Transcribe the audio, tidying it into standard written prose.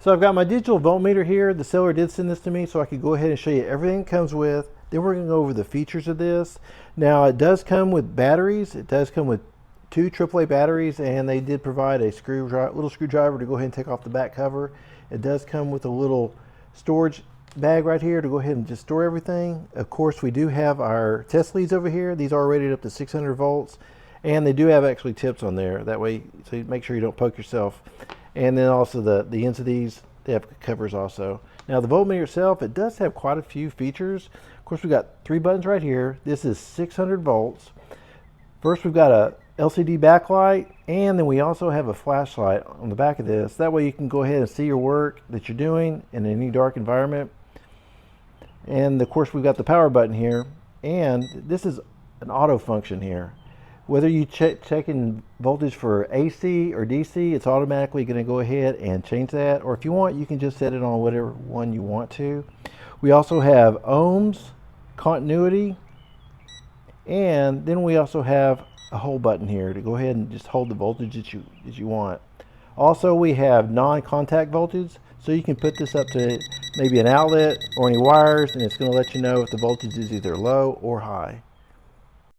So I've got my digital voltmeter here. The seller did send this to me so I could go ahead and show you everything it comes with. Then we're going to go over the features of this. Now it does come with batteries. It does come with 2 AAA batteries, and they did provide a little screwdriver to go ahead and take off the back cover. It does come with a little storage bag right here to go ahead and just store everything. Of course, we do have our test leads over here. These are rated up to 600 volts, and they do have actually tips on there. That way, so you make sure you don't poke yourself. And then also the ends of these, they have covers also. Now the voltmeter itself, it does have quite a few features. Of course, we've got 3 buttons right here. This is 600 volts. First, we've got a LCD backlight, and then we also have a flashlight on the back of this. That way you can go ahead and see your work that you're doing in any dark environment. And of course, we've got the power button here, and this is an auto function here. Whether you checking voltage for AC or DC, it's automatically going to go ahead and change that. Or if you want, you can just set it on whatever one you want to. We also have ohms, continuity, and then we also have a hold button here to go ahead and just hold the voltage that you want. Also, we have non-contact voltage, so you can put this up to maybe an outlet or any wires, and it's going to let you know if the voltage is either low or high.